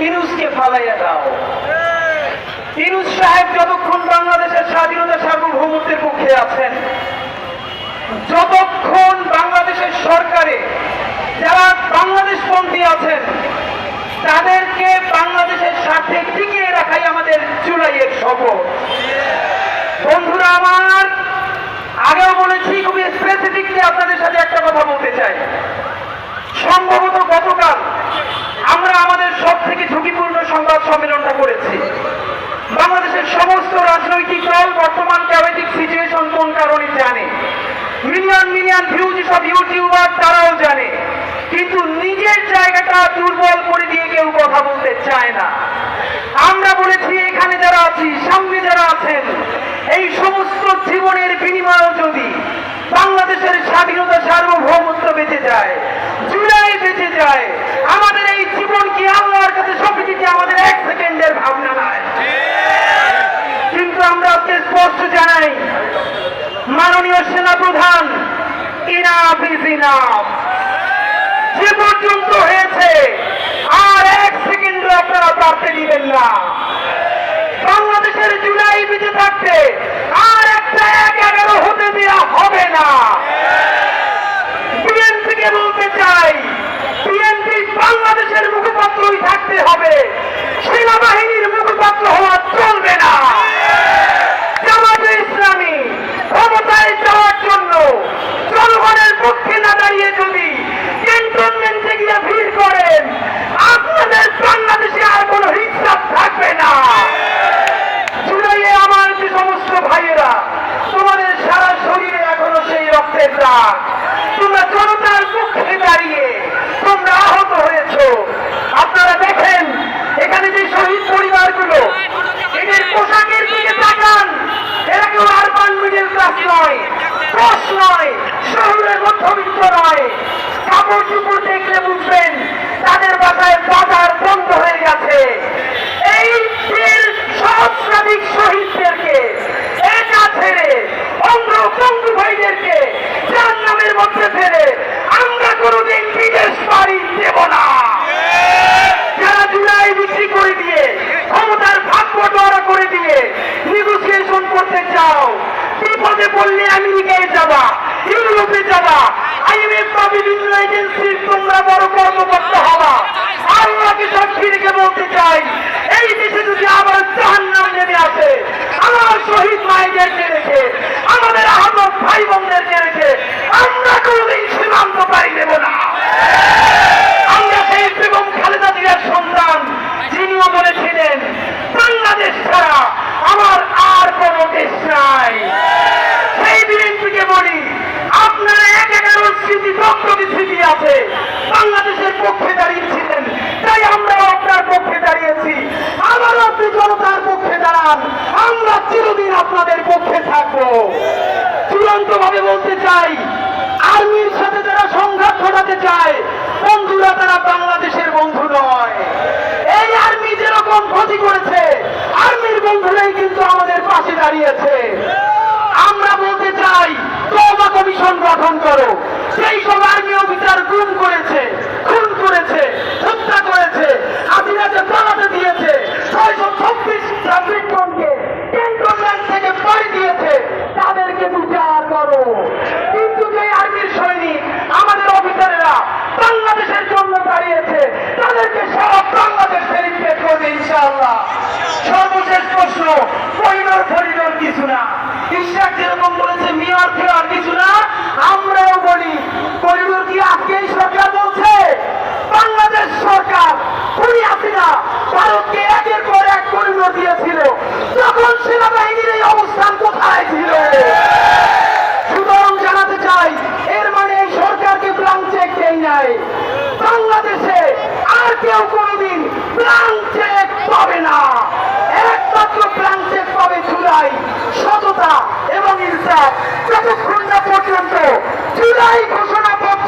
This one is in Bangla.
ইনুসকে ফালাইয়া দাও। ইনুস সাহেব যতক্ষণ বাংলাদেশের স্বাধীনতা সার্বভৌমত্বের পক্ষে আছেন, যতক্ষণ বাংলাদেশের সরকারে যারা বাংলাদেশপন্থী আছেন তাদেরকে বাংলাদেশের স্বার্থে টিকিয়ে রাখাই আমাদের জুলাইয়ের শপথ। বন্ধুরা আমার, আগেও বলেছি, খুবই স্পেসিফিকলি আপনাদের সাথে একটা কথা বলতে চাই। সম্ভবত গতকাল আমরা আমাদের সব থেকে ঝুঁকিপূর্ণ সংবাদ সম্মেলনটা করেছি। বাংলাদেশের সমস্ত রাজনৈতিক দল বর্তমান ক্যাওয়েটিক সিচুয়েশন কোন কারণে জানে, মিলিয়ন মিলিয়ন ভিউজ সব ইউটিউবার তারাও জানে, কিন্তু নিজের জায়গাটা দুর্বল করে দিয়ে কেউ কথা বলতে চায় না। আমরা বলেছি এখানে যারা আছি, সামনে যারা আছেন, এই সমস্ত জীবনের বিনিময়েও যদি বাংলাদেশের স্বাধীনতা সার্বভৌমত্ব বেঁচে যায়, জুলাই বেঁচে যায়, আমাদের এই জীবন কি আল্লাহর কাছে সবই কি আমাদের এক সেকেন্ডের ভাবনা নয়। কিন্তু আমরা আজকে স্পষ্ট জানাই, মাননীয় সেনাপ্রধান, ইনাফ ইজ ইনাফ। যে পর্যন্ত হয়েছে আর এক সেকেন্ডও আপনারা পারতে দিবেন না। বাংলাদেশের জুলাই বেঁচে থাকতে আর একটা 11 হতে দেওয়া হবে না। বিএনপিকে বলতে চাই, বিএনপি বাংলাদেশের মুখপাত্রই থাকতে হবে, সেনাবাহিনীর মুখপাত্র হওয়া চলবে না। জামাতে ইসলামী ক্ষমতায় যাওয়ার জন্য জনগণের পক্ষে না দাঁড়িয়ে যদি ক্যান্টনমেন্টে গিয়ে ভিড় করেন, আপনাদের বাংলাদেশে আর কোনো হিসাব থাকবে না। জুলাইয়ে আমার যে সমস্ত ভাইয়েরা, তোমাদের সারা শরীরে এখনো সেই রক্তের দাগ, তোমরা জনতার পক্ষে দাঁড়িয়ে তোমরা আহত হয়েছ। আপনারা দেখেন এখানে যে শহীদ পরিবারগুলো, এদের পোশাকের দিকে তাকান, এরা কেউ আরবান মিডল ক্লাস নয়, দশ নয়, শহরের মধ্যবিত্ত নয়। কাপড় চুপড় দেখলে বুঝবেন তাদের বাসায় বাজার বন্ধ হয়ে গেছে। এই সহস্রাধিক শহীদদেরকে একা ছেড়ে, অঙ্গ বন্ধু ভাইদেরকে জাহান্নামের মধ্যে ফেলে আমরা কোনোদিন বিদেশ পাড়ি দেব না। যারা জুলাই বিক্রি করে দিয়ে, ক্ষমতার ভাগ বটোয়ারা করে দিয়ে নেগোসিয়েশন করতে চাও, বিপদে পড়লে আমেরিকায় যাবা, ইউরোপে যাবা, IMF বা বিভিন্ন এজেন্সির তোমরা বড় কর্মকর্তা হবা। আল্লাহকে সাক্ষী রেখে বলতে চাই, এই দেশে যদি আবার জাহান্নাম নেমে আসে, আমার শহীদ মায়েদেরকে রেখে, আমাদের আহত ভাই বোনদেরকে রেখে আমরা কোনোদিন সীমান্ত পাড়ি দেব না। আমরা সেই বেগম খালেদা জিয়ার সন্তান, যিনিও বলেছিলেন বাংলাদেশ ছাড়া আমার আর কোনো দেশ নাই। সেই বিএনপিকে বলি, আপনারা 11 স্মৃতি চক্রবর্তী স্মৃতি আছে, বাংলাদেশের পক্ষে দাঁড়িয়েছিলেন, তাই আমরাও আপনার পক্ষে দাঁড়িয়েছি। আবারও আপনি জনতার পক্ষে দাঁড়ান, আমরা চিরদিন আপনাদের পক্ষে থাকবো। চূড়ান্ত ভাবে বলতে চাই, আর্মির সাথে যারা সংঘাত ঘটাতে চায়, বন্ধুরা তারা বাংলাদেশের বন্ধু নয়। এই আর্মি যেরকম ক্ষতি করেছে, আর্মির বন্ধুরাই কিন্তু আমাদের পাশে দাঁড়িয়েছে। আমরা বলতে চাই, তওবা কমিশন গঠন করো। সেই সব আর্মি অফিসার গুম করেছে, খুন করেছে, হত্যা করেছে, হাসিনাকে চালাতে দিয়েছে, 626 জনকে ক্যান্টনমেন্ট থেকে পাড়ি দিয়েছে, তাদেরকে বিচার করো। কিন্তু যে আর্মির সৈনিক, আমাদের অফিসারেরা বাংলাদেশের জন্য দাঁড়িয়েছে, তাদেরকে সব বাংলাদেশ সেলিব্রেট করবে ইনশাআল্লাহ। সর্বশেষ প্রশ্ন, করিডোর ফরিডোর কিছু না, ইশাক যেরকম বলেছে মেয়র ফেয়ার কিছু না, আমরাও বলি করিডোর কি আজকেই সরকার বলছে? বাংলাদেশ সরকার খুনি হাসিনা ভারতকে একের পর এক করিডোর দিয়েছিল, তখন সেনাবাহিনীর এই অবস্থান কোথায় ছিল? সুতরাং জানাতে চাই, এর মানে এই সরকারকে ব্লাঙ্ক চেক দেয় নাই। বাংলাদেশে আর কেউ কোনোদিন ব্লাঙ্ক চেক পাবে না। একমাত্র ব্লাঙ্ক চেক পাবে জুলাই, সততা এবং ইনসাফ। যতক্ষণ না পর্যন্ত জুলাই ঘোষণাপত্র